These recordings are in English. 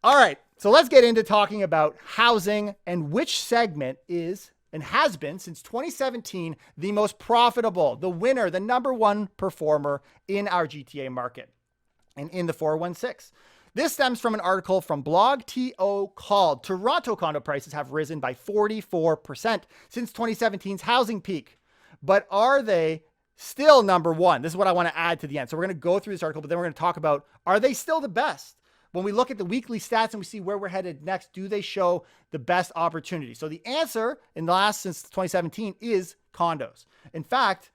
All right, so let's get into talking about housing and which segment is and has been since 2017 the most profitable, the winner, the number one performer in our GTA market and in the 416. This stems from an article from BlogTO called Toronto condo prices have risen by 44% since 2017's housing peak. But are they still number one? This is what I want to add to the end. So we're going to go through this article, but then we're going to talk about, are they still the best? When we look at the weekly stats and we see where we're headed next, do they show the best opportunity? So the answer in the last since 2017 is condos. In fact,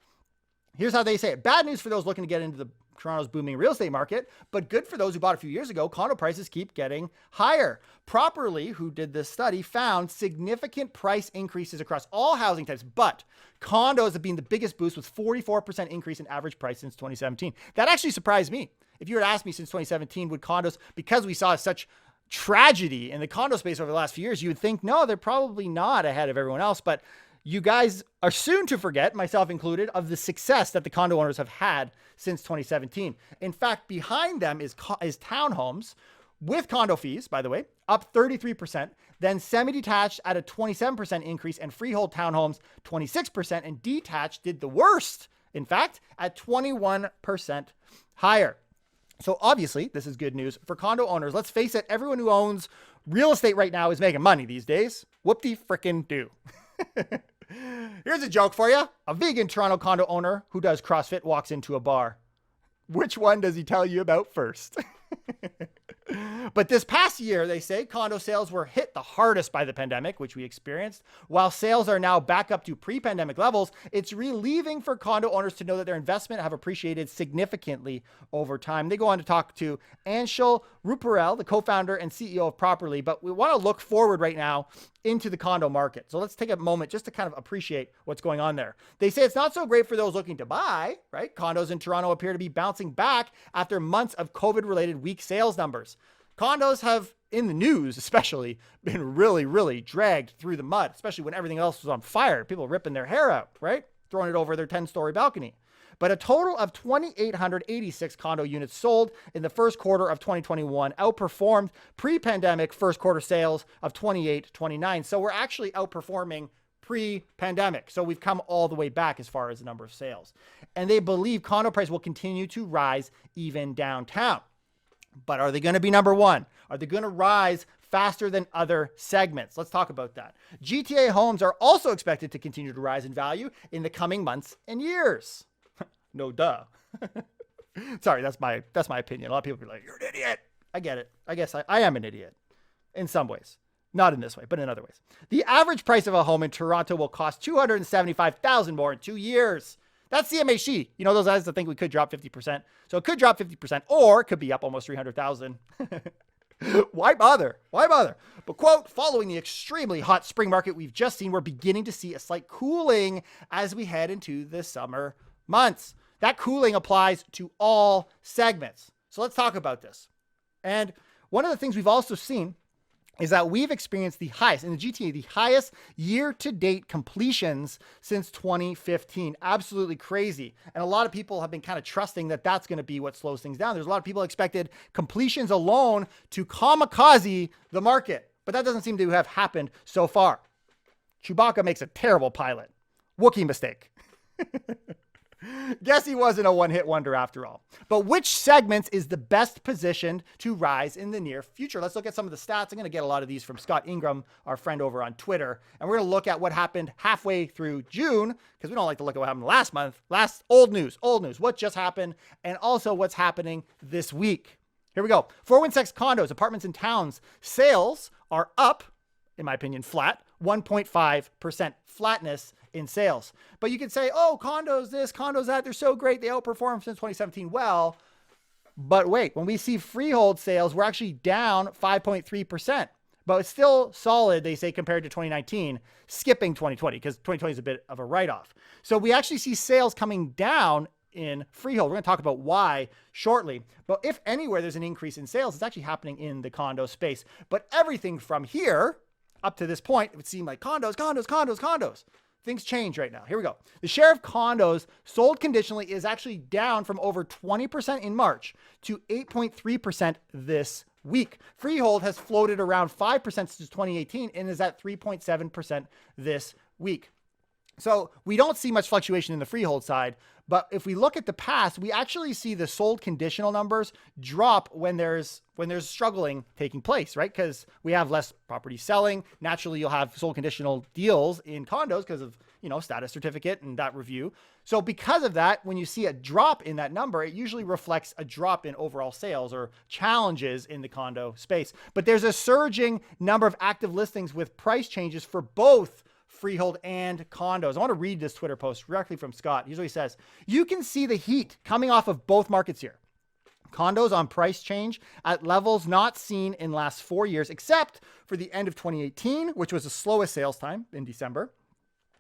here's how they say it. Bad news for those looking to get into the Toronto's booming real estate market, but good for those who bought a few years ago. Condo prices keep getting higher. Properly, who did this study, found significant price increases across all housing types, but condos have been the biggest boost with 44% increase in average price since 2017. That actually surprised me. If you were to ask me since 2017, would condos, because we saw such tragedy in the condo space over the last few years, you would think, no, they're probably not ahead of everyone else. But you guys are soon to forget, myself included, of the success that the condo owners have had since 2017. In fact, behind them is townhomes with condo fees, by the way, up 33%, then semi-detached at a 27% increase, and freehold townhomes 26%, and detached did the worst, in fact, at 21% higher. So obviously, this is good news for condo owners. Let's face it, everyone who owns real estate right now is making money these days. Whoop-de-frickin-do. Here's a joke for you. A vegan Toronto condo owner who does CrossFit walks into a bar. Which one does he tell you about first? But this past year, they say condo sales were hit the hardest by the pandemic, which we experienced. While sales are now back up to pre-pandemic levels, it's relieving for condo owners to know that their investment have appreciated significantly over time. They go on to talk to Anshul Ruparel, the co-founder and CEO of Properly, but we want to look forward right now into the condo market. So let's take a moment just to kind of appreciate what's going on there. They say it's not so great for those looking to buy, right? Condos in Toronto appear to be bouncing back after months of COVID-related weak sales numbers. Condos have, in the news especially, been really, really dragged through the mud, especially when everything else was on fire. People ripping their hair out, right? Throwing it over their 10-story balcony. But a total of 2,886 condo units sold in the first quarter of 2021 outperformed pre-pandemic first quarter sales of 2,829. So we're actually outperforming pre-pandemic. So we've come all the way back as far as the number of sales. And they believe condo price will continue to rise even downtown. But are they going to be number one? Are they going to rise faster than other segments? Let's talk about that. GTA homes are also expected to continue to rise in value in the coming months and years. No duh. Sorry, that's my opinion. A lot of people be like, you're an idiot. I get it. I guess I am an idiot in some ways. Not in this way, but in other ways. The average price of a home in Toronto will cost $275,000 more in 2 years. That's CMHC. You know, those guys that think we could drop 50%. So it could drop 50%, or it could be up almost 300,000. Why bother? Why bother? But quote, following the extremely hot spring market we've just seen, we're beginning to see a slight cooling as we head into the summer months. That cooling applies to all segments. So let's talk about this. And one of the things we've also seen is that we've experienced the highest in the GTA, the highest year-to-date completions since 2015. Absolutely crazy. And a lot of people have been kind of trusting that that's going to be what slows things down. There's a lot of people expected completions alone to kamikaze the market, but that doesn't seem to have happened so far. Chewbacca makes a terrible pilot. Wookiee mistake. Guess he wasn't a one-hit wonder after all. But which segments is the best positioned to rise in the near future? Let's look at some of the stats. I'm going to get a lot of these from Scott Ingram, our friend over on Twitter. And we're going to look at what happened halfway through June, because we don't like to look at what happened last month. Old news, what just happened, and also what's happening this week. Here we go. 416 condos, apartments in towns. Sales are up, in my opinion, flat, 1.5% flatness in sales. But you could say, oh, condos this, condos that, they're so great. They outperformed since 2017. Well, but wait, when we see freehold sales, we're actually down 5.3%, but it's still solid, they say, compared to 2019, skipping 2020, because 2020 is a bit of a write-off. So we actually see sales coming down in freehold. We're going to talk about why shortly. But if anywhere there's an increase in sales, it's actually happening in the condo space. But everything from here up to this point, it would seem like condos, condos, condos, condos. Things change right now. Here we go. The share of condos sold conditionally is actually down from over 20% in March to 8.3% this week. Freehold has floated around 5% since 2018 and is at 3.7% this week. So we don't see much fluctuation in the freehold side, but if we look at the past, we actually see the sold conditional numbers drop when there's struggling taking place, right? Because we have less property selling. Naturally, you'll have sold conditional deals in condos because of, status certificate and that review. So because of that, when you see a drop in that number, it usually reflects a drop in overall sales or challenges in the condo space. But there's a surging number of active listings with price changes for both freehold and condos. I want to read this Twitter post directly from Scott. Here's what he says. You can see the heat coming off of both markets here. Condos on price change at levels not seen in last 4 years, except for the end of 2018, which was the slowest sales time in December,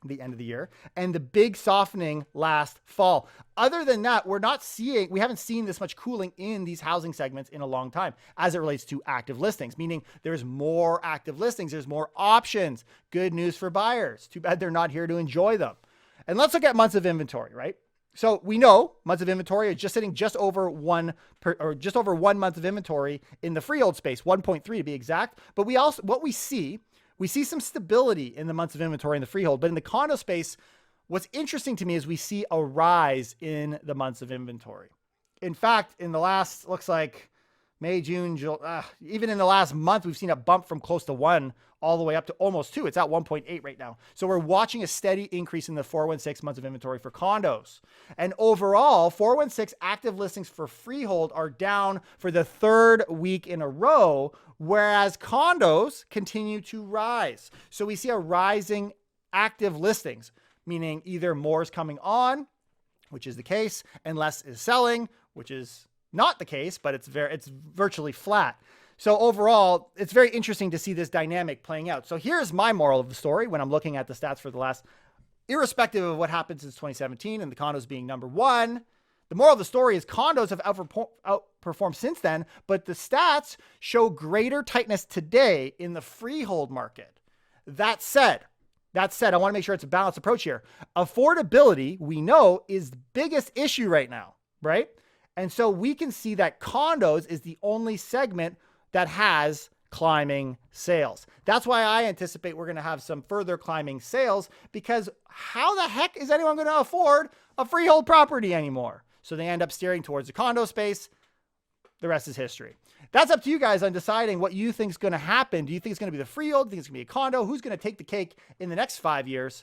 the end of the year, and the big softening last fall. Other than that, we haven't seen this much cooling in these housing segments in a long time as it relates to active listings, meaning there's more active listings, there's more options. Good news for buyers. Too bad they're not here to enjoy them. And let's look at months of inventory, right? So we know months of inventory are just sitting just over 1 month of inventory in the freehold space, 1.3 to be exact. But we see some stability in the months of inventory in the freehold, but in the condo space, what's interesting to me is we see a rise in the months of inventory. In fact, in the last, looks like May, June, July, even in the last month, we've seen a bump from close to 1 all the way up to almost 2. It's at 1.8 right now. So we're watching a steady increase in the 416 months of inventory for condos. And overall, 416 active listings for freehold are down for the third week in a row, whereas condos continue to rise. So we see a rising active listings, meaning either more is coming on, which is the case, and less is selling, which is not the case, but it's virtually flat. So overall, it's very interesting to see this dynamic playing out. So here's my moral of the story when I'm looking at the stats for the last, irrespective of what happened since 2017 and the condos being number one, the moral of the story is condos have outperformed since then, but the stats show greater tightness today in the freehold market. That said, I want to make sure it's a balanced approach here. Affordability, we know, is the biggest issue right now, right? And so we can see that condos is the only segment that has climbing sales. That's why I anticipate we're going to have some further climbing sales, because how the heck is anyone going to afford a freehold property anymore? So they end up steering towards the condo space. The rest is history. That's up to you guys on deciding what you think is going to happen. Do you think it's going to be the freehold? Do you think it's going to be a condo? Who's going to take the cake in the next 5 years?